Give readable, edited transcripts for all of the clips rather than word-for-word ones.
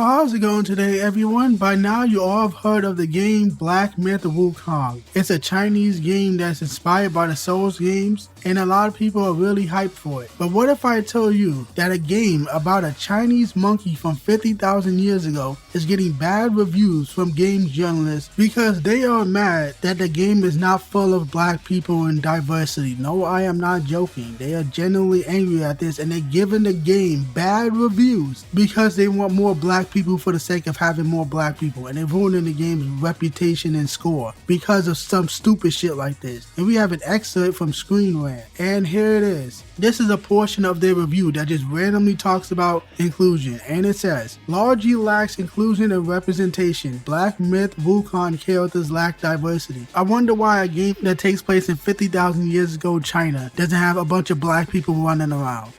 How's it going today, everyone? By now you all have heard of the game Black Myth Wukong. It's a Chinese game that's inspired by the Souls games, and a lot of people are really hyped for it. But what if I told you that a game about a Chinese monkey from 50,000 years ago is getting bad reviews from game journalists because they are mad that the game is not full of black people and diversity? No, I am not joking. They are genuinely angry at this, and they're giving the game bad reviews because they want more black people for the sake of having more black people, and they're ruining the game's reputation and score because of some stupid shit like this. And we have an excerpt from Screen Rant, and here it is. This is a portion of their review that just randomly talks about inclusion, and it says, largely lacks inclusion and representation. Black Myth Wukong characters lack diversity. I wonder why a game that takes place in 50,000 years ago China doesn't have a bunch of black people running around.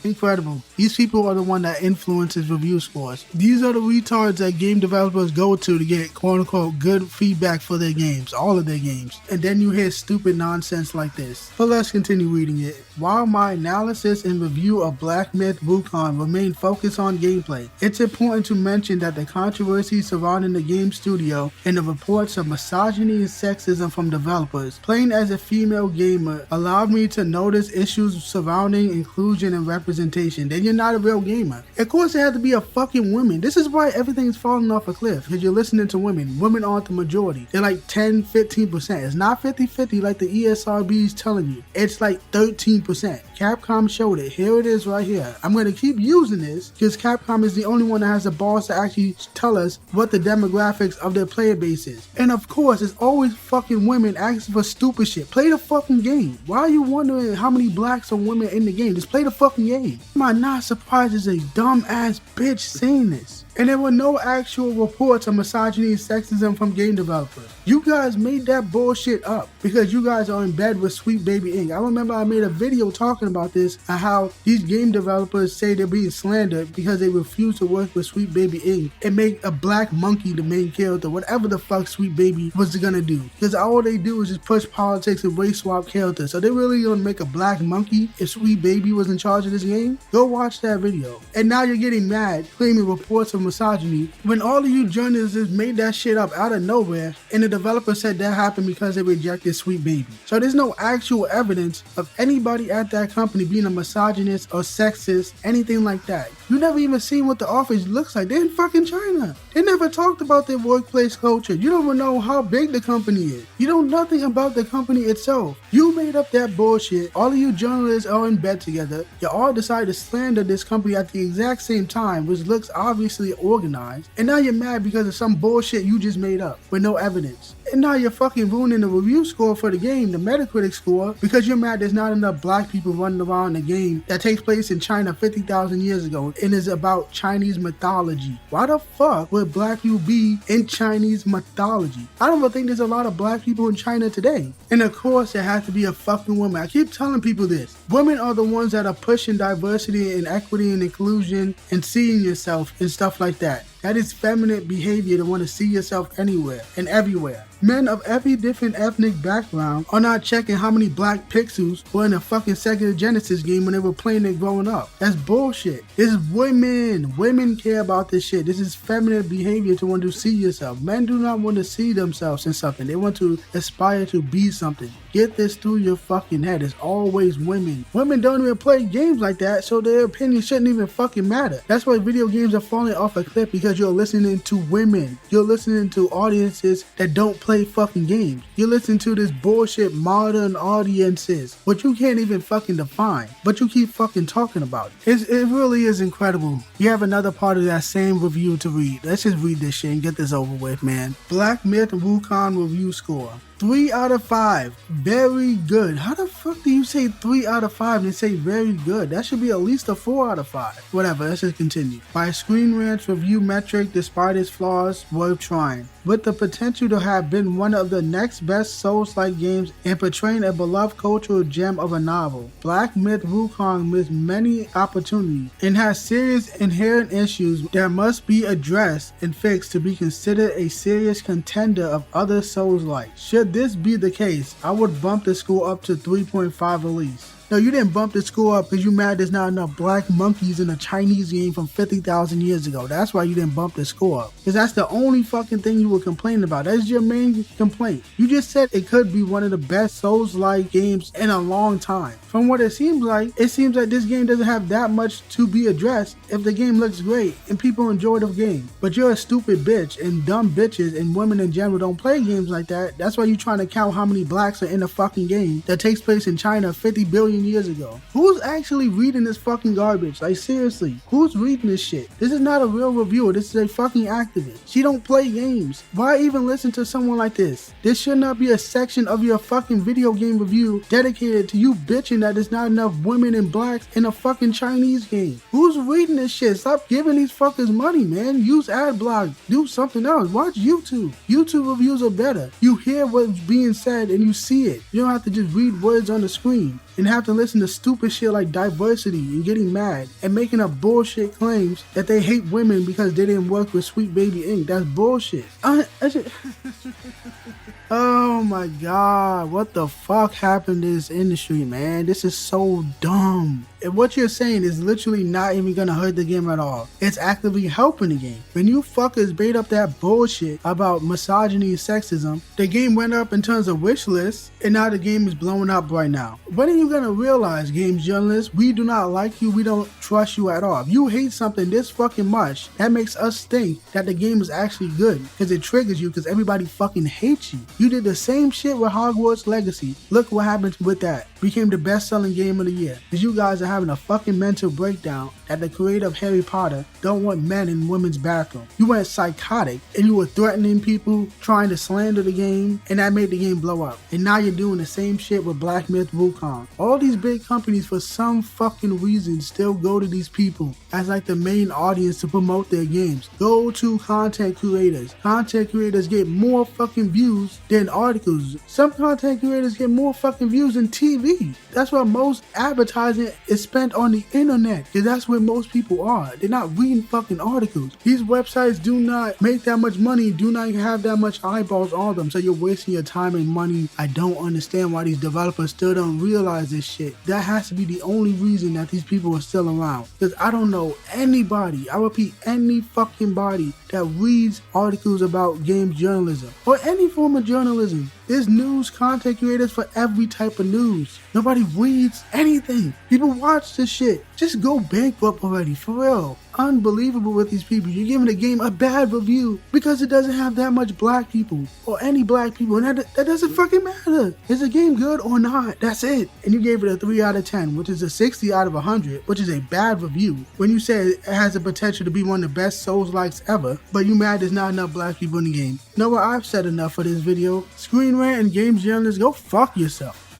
Incredible. These people are the one that influences review scores. These are the retards that game developers go to get quote-unquote good feedback for their games, all of their games. And then you hear stupid nonsense like this. But let's continue reading it. While my analysis and review of Black Myth Wukong remain focused on gameplay, it's important to mention that the controversy surrounding the game studio and the reports of misogyny and sexism from developers playing as a female gamer allowed me to notice issues surrounding inclusion and representation. Then you're not a real gamer. Of course it had to be a fucking woman. This is why everything's falling off a cliff, because you're listening to women. Women aren't the majority. They're like 10-15%. It's not 50-50 like the ESRB is telling you. It's like 13%. Capcom showed it. Here it is right here. I'm going to keep using this because Capcom is the only one that has the balls to actually tell us what the demographics of their player base is. And of course, it's always fucking women asking for stupid shit. Play the fucking game. Why are you wondering how many blacks or women in the game? Just play the fucking game. Am I not surprised as a dumb ass bitch saying this? And there were no actual reports of misogyny and sexism from game developers. You guys made that bullshit up because you guys are in bed with Sweet Baby Inc. I remember I made a video talking about this and how these game developers say they're being slandered because they refuse to work with Sweet Baby Inc. and make a black monkey the main character, whatever the fuck Sweet Baby was gonna do. Because all they do is just push politics and race swap characters. So they really gonna make a black monkey if Sweet Baby was in charge of this game? Go watch that video. And now you're getting mad claiming reports of misogyny when all of you journalists made that shit up out of nowhere, and the developer said that happened because they rejected Sweet Baby. So there's no actual evidence of anybody at that company being a misogynist or sexist, anything like that. You never even seen what the office looks like. They're in fucking China. They never talked about their workplace culture. You don't even know how big the company is. You know nothing about the company itself. You made up that bullshit. All of you journalists are in bed together. You all decided to slander this company at the exact same time, which looks obviously organized. And now you're mad because of some bullshit you just made up with no evidence. And now you're fucking ruining the review score for the game, the Metacritic score, because you're mad there's not enough black people running around the game that takes place in China 50,000 years ago and is about Chinese mythology. Why the fuck would black people be in Chinese mythology? I don't even think there's a lot of black people in China today. And of course it has to be a fucking woman. I keep telling people this. Women are the ones that are pushing diversity and equity and inclusion and seeing yourself and stuff like that. That is feminine behavior to want to see yourself anywhere and everywhere. Men of every different ethnic background are not checking how many black pixels were in a fucking Sega Genesis game when they were playing it growing up. That's bullshit. This is women. Women care about this shit. This is feminine behavior to want to see yourself. Men do not want to see themselves in something. They want to aspire to be something. Get this through your fucking head. It's always women. Women don't even play games like that, so their opinion shouldn't even fucking matter. That's why video games are falling off a cliff, because you're listening to women. You're listening to audiences that don't play fucking games. You're listening to this bullshit modern audiences, which you can't even fucking define, but you keep fucking talking about it. It really is incredible. You have another part of that same review to read. Let's just read this shit and get this over with, man. Black Myth Wukong review score. 3 out of 5. Very good. How the fuck do you say 3 out of 5 and say very good? That should be at least a 4 out of 5. Whatever, let's just continue. By Screen Rant's review metric, despite its flaws, worth trying. With the potential to have been one of the next best Souls-like games and portraying a beloved cultural gem of a novel, Black Myth Wukong missed many opportunities and has serious inherent issues that must be addressed and fixed to be considered a serious contender of other Souls-like. Should this be the case, I would bump the score up to 3.5 at least. No, you didn't bump the score up because you mad there's not enough black monkeys in a Chinese game from 50,000 years ago. That's why you didn't bump the score up. Because that's the only fucking thing you were complaining about. That's your main complaint. You just said it could be one of the best Souls-like games in a long time. From what it seems like this game doesn't have that much to be addressed if the game looks great and people enjoy the game. But you're a stupid bitch, and dumb bitches and women in general don't play games like that. That's why you're trying to count how many blacks are in the fucking game that takes place in China 50 billion years ago. Who's actually reading this fucking garbage? Like, seriously, who's reading this shit? This is not a real reviewer. This is a fucking activist. She don't play games. Why even listen to someone like this? This should not be a section of your fucking video game review dedicated to you bitching that there's not enough women and blacks in a fucking Chinese game. Who's reading this shit? Stop giving these fuckers money, man. Use AdBlock. Do something else. Watch YouTube. YouTube reviews are better. You hear what's being said and you see it. You don't have to just read words on the screen and have to listen to stupid shit like diversity and getting mad and making up bullshit claims that they hate women because they didn't work with Sweet Baby Inc. That's bullshit. Oh my god, what the fuck happened to this industry, man? This is so dumb. And what you're saying is literally not even gonna hurt the game at all. It's actively helping the game. When you fuckers made up that bullshit about misogyny and sexism, the game went up in terms of wish lists, and now the game is blowing up right now. When are you gonna realize, games journalists, we do not like you, we don't trust you at all. If you hate something this fucking much, that makes us think that the game is actually good, because it triggers you because everybody fucking hates you. You did the same shit with Hogwarts Legacy. Look what happened with that. Became the best-selling game of the year. Because you guys are having a fucking mental breakdown that the creator of Harry Potter don't want men in women's bathroom. You went psychotic and you were threatening people, trying to slander the game, and that made the game blow up. And now you're doing the same shit with Black Myth Wukong. All these big companies, for some fucking reason, still go to these people as like the main audience to promote their games. Go to content creators. Content creators get more fucking views than articles. Some content creators get more fucking views than TV. That's why most advertising is spent on the internet, because that's where most people are. They're not reading fucking articles. These websites do not make that much money, do not have that much eyeballs on them, so you're wasting your time and money. I don't understand why these developers still don't realize this shit. That has to be the only reason that these people are still around, because I don't know anybody, I repeat, any fucking body that reads articles about games journalism or any form of journalism. There's news content creators for every type of news. Nobody reads anything. People watch this shit. Just go bankrupt already, for real. Unbelievable with these people. You're giving the game a bad review because it doesn't have that much black people or any black people, and that doesn't fucking matter. Is the game good or not? That's it. And you gave it a 3 out of 10, which is a 60 out of 100, which is a bad review. When you say it has the potential to be one of the best Souls-likes ever, but you mad there's not enough black people in the game. You know what? I've said enough for this video. Screen Rant and games journalists, go fuck yourself.